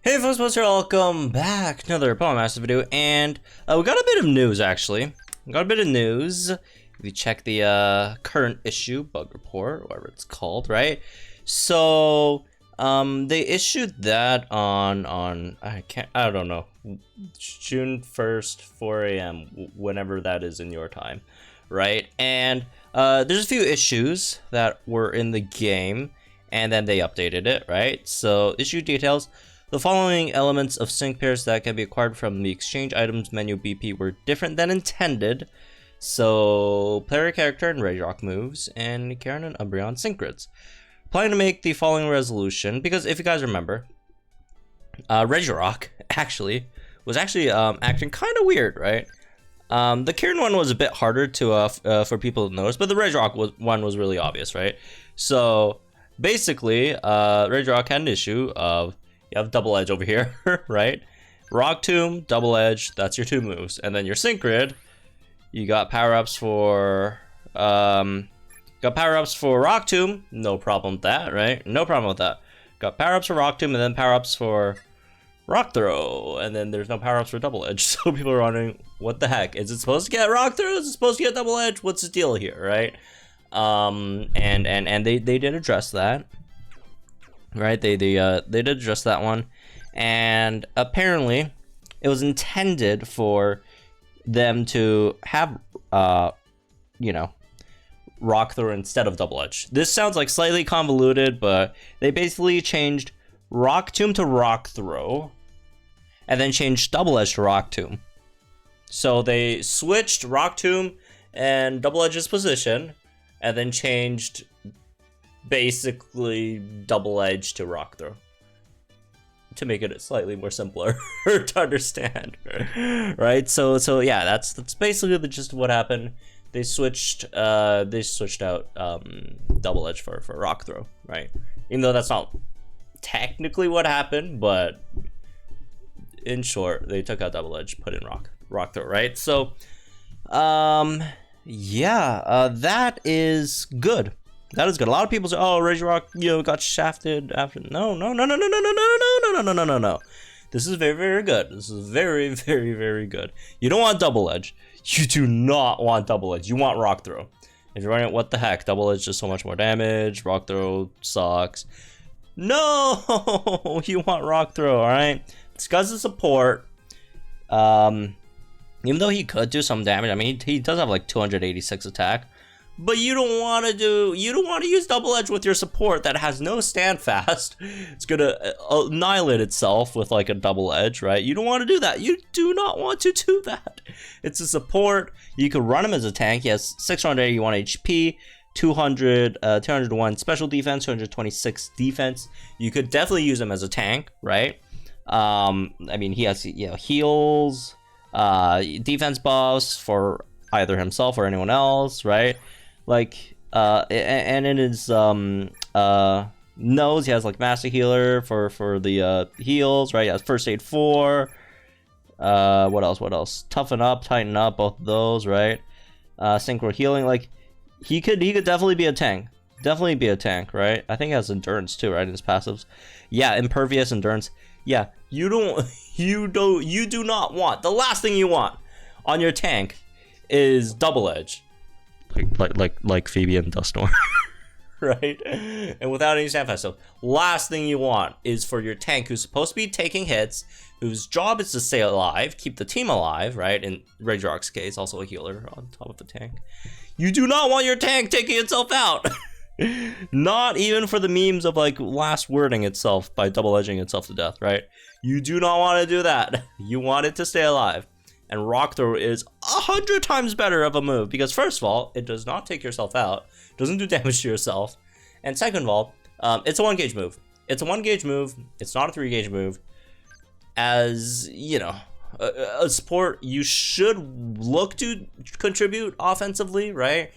Hey folks, what's here? Welcome back. Another Pokemon Master video, and we got a bit of news actually. We got a bit of news. If you check the current issue bug report, whatever it's called, right? So they issued that on I don't know, June 1st, 4 a.m. whenever that is in your time, right? And there's a few issues that were in the game, and then they updated it, right? So issue details. The following elements of sync pairs that can be acquired from the exchange items menu BP were different than intended. So, player character and Regirock moves, and Karen and Umbreon sync grids. Planning to make the following resolution, because if you guys remember, Regirock was actually acting kind of weird, right? The Karen one was a bit harder to for people to notice, but the Regirock one was really obvious, right? So, basically, Regirock had an issue of you have Double Edge over here, right? Rock Tomb, Double Edge, that's your two moves. And then your Sync Grid, you got power-ups for Rock Tomb, no problem with that, right? No problem with that. Got power-ups for Rock Tomb and then power-ups for Rock Throw, and then there's no power-ups for Double Edge. So people are wondering, what the heck? Is it supposed to get Rock Throw? Is it supposed to get Double Edge? What's the deal here, right? And they did address that. Right, they did address that one, and apparently it was intended for them to have Rock Throw instead of Double Edge. This sounds like slightly convoluted, but they basically changed Rock Tomb to Rock Throw and then changed Double Edge to Rock Tomb. So they switched Rock Tomb and Double Edge's position and then changed basically Double Edge to Rock Throw to make it slightly more simpler to understand, right? So yeah, that's basically the gist of what happened. They switched out Double Edge for Rock Throw, right? Even though that's not technically what happened, but in short, they took out Double Edge, put in Rock Throw, right? So yeah, that is good. That is good. A lot of people say, "Oh, Regirock, got shafted after." No. This is very, very good. This is very, very, very good. You don't want Double Edge. You do not want Double Edge. You want Rock Throw. If you're running, what the heck? Double Edge does so much more damage. Rock Throw sucks. No, you want Rock Throw. All right. This guy's a support. Even though he could do some damage, I mean, he does have like 286 attack. But you don't want to use Double Edge with your support that has no stand fast. It's gonna annihilate itself with like a Double Edge, right? You don't want to do that. You do not want to do that. It's a support. You could run him as a tank. He has 681 HP, 201 special defense, 226 defense. You could definitely use him as a tank, right? I mean, he has heals, defense buffs for either himself or anyone else, right? Like, and in his nose, he has like Master Healer for the heals, right? He has First Aid 4. What else? Toughen Up, Tighten Up, both of those, right? Synchro Healing, like he could definitely be a tank. Definitely be a tank, right? I think he has Endurance too, right? In his passives. Yeah, Impervious, Endurance. Yeah, you do not want, the last thing you want on your tank is Double Edge. Like Phoebe and Dusknoir, right? And without any stand fast. So last thing you want is for your tank, who's supposed to be taking hits, whose job is to stay alive, keep the team alive, right? In Regirock's case, also a healer on top of the tank. You do not want your tank taking itself out. Not even for the memes of like last wording itself by double edging itself to death, right? You do not want to do that. You want it to stay alive. And Rock Throw is 100 times better of a move because first of all, it does not take yourself out, doesn't do damage to yourself, and second of all, it's a 1-gauge move. It's a 1-gauge move. It's not a 3-gauge move. As you know, a support you should look to contribute offensively, right?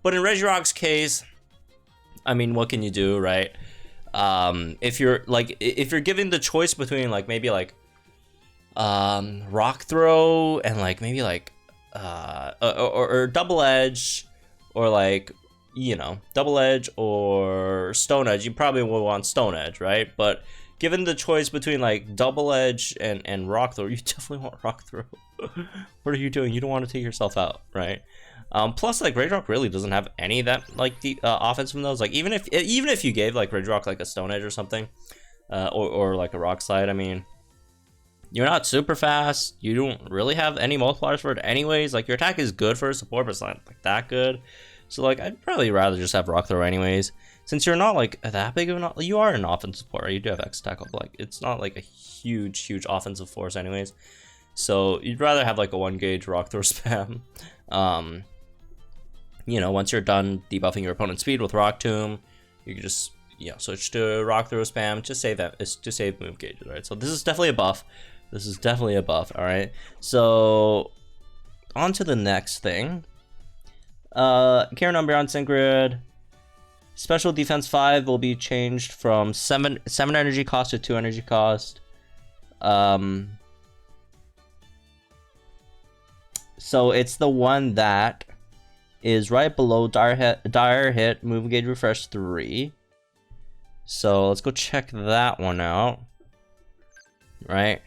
But in Regirock's case, I mean, what can you do, right? If you're given the choice between like maybe like Rock Throw and like maybe like or Double Edge, or like Double Edge or Stone Edge, you probably will want Stone Edge, right? But given the choice between like double edge and rock throw, you definitely want rock throw. What are you doing? You don't want to take yourself out, right? Plus, like Regirock really doesn't have any that like the offense from those. Like even if you gave like Regirock like a stone edge or something, or like a rock slide, I mean, you're not super fast. You don't really have any multipliers for it anyways. Like your attack is good for a support, but it's not like that good. So like I'd probably rather just have rock throw anyways. Since you're not like that big of an, you are an offensive support, right? You do have X tackle, but like it's not like a huge offensive force anyways. So you'd rather have like a 1 gauge rock throw spam. You know, once you're done debuffing your opponent's speed with Rock Tomb, you can just switch to rock throw spam. Just save that. It's to save move gauges, right? So this is definitely a buff. This is definitely a buff. All right. So on to the next thing. Karen Umbreon Synchrid. Special defense 5 will be changed from 7 energy cost to 2 energy cost. So it's the one that is right below dire hit move gauge refresh 3. So let's go check that one out. Right,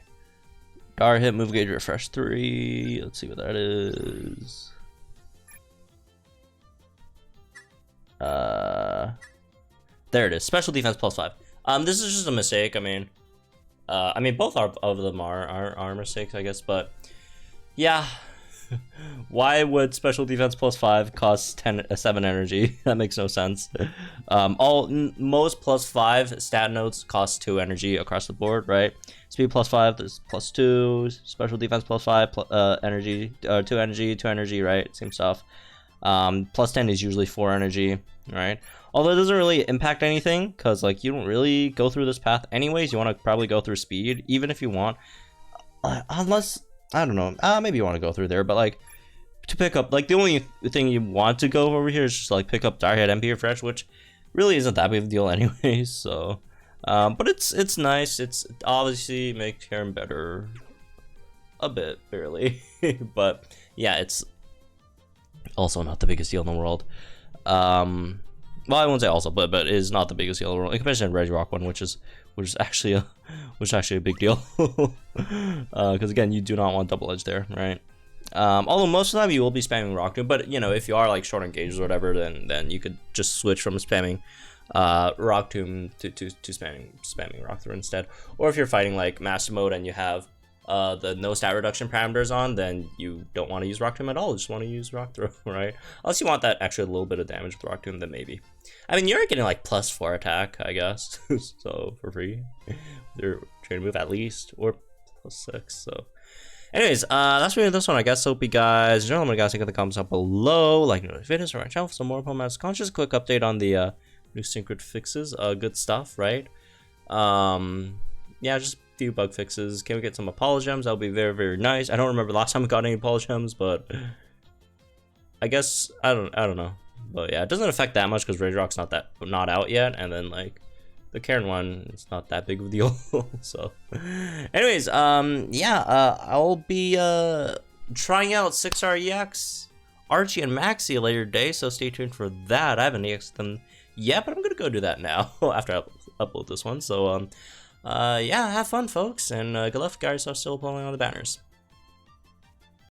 dire hit move gauge refresh 3. Let's see what that is. There it is. Special defense plus 5. This is just a mistake. I mean, both of them are mistakes, I guess. But yeah, why would special defense plus 5 cost 7 energy? That makes no sense. Most plus 5 stat nodes cost 2 energy across the board, right? Speed plus 5 is plus 2. Special defense plus 5 energy, 2 energy, right? Same stuff. Plus 10 is usually 4 energy, right? Although it doesn't really impact anything, because like you don't really go through this path anyways. You want to probably go through speed, even if you want, unless I don't know, maybe you want to go through there, but like to pick up, like the only thing you want to go over here is just like pick up dire hit MP refresh, which really isn't that big of a deal anyways. So but it's nice. It's obviously makes Karen better a bit, barely. But yeah, it's also not the biggest deal in the world. Well, I won't say also, but it is not the biggest deal in the world in comparison to Regirock one, which is actually a big deal. Because again, you do not want double edge there, right? Although most of the time you will be spamming Rock Tomb, but you know, if you are like short engages or whatever, then you could just switch from spamming Rock Tomb to spamming Rock Throw instead. Or if you're fighting like Master Mode and you have the no stat reduction parameters on, then you don't want to use Rock Tomb at all. You just want to use Rock Throw, right? Unless you want that extra little bit of damage with Rock Tomb, then maybe. I mean, you're getting like plus 4 attack, I guess, so for free. They're trying to move at least, or plus 6. So, anyways, that's really this one, I guess. Hope you guys enjoyed. Let me guys think in the comments down below. Like, videos for my channel for some more Pokemon conscious. Quick update on the new Synchrid fixes. Good stuff, right? Yeah, just few bug fixes. Can we get some Apologems? That would be very, very nice. I don't remember last time we got any Apologems, but I guess I don't know. But yeah, it doesn't affect that much because Regirock's not out yet, and then like the Karen one, it's not that big of a deal. So, anyways, yeah, I'll be trying out 6R EX, Archie, and Maxie later today. So stay tuned for that. I haven't EX'd them yet, but I'm gonna go do that now after I upload this one. So yeah, have fun, folks, and good luck, guys. I'm still pulling on the banners.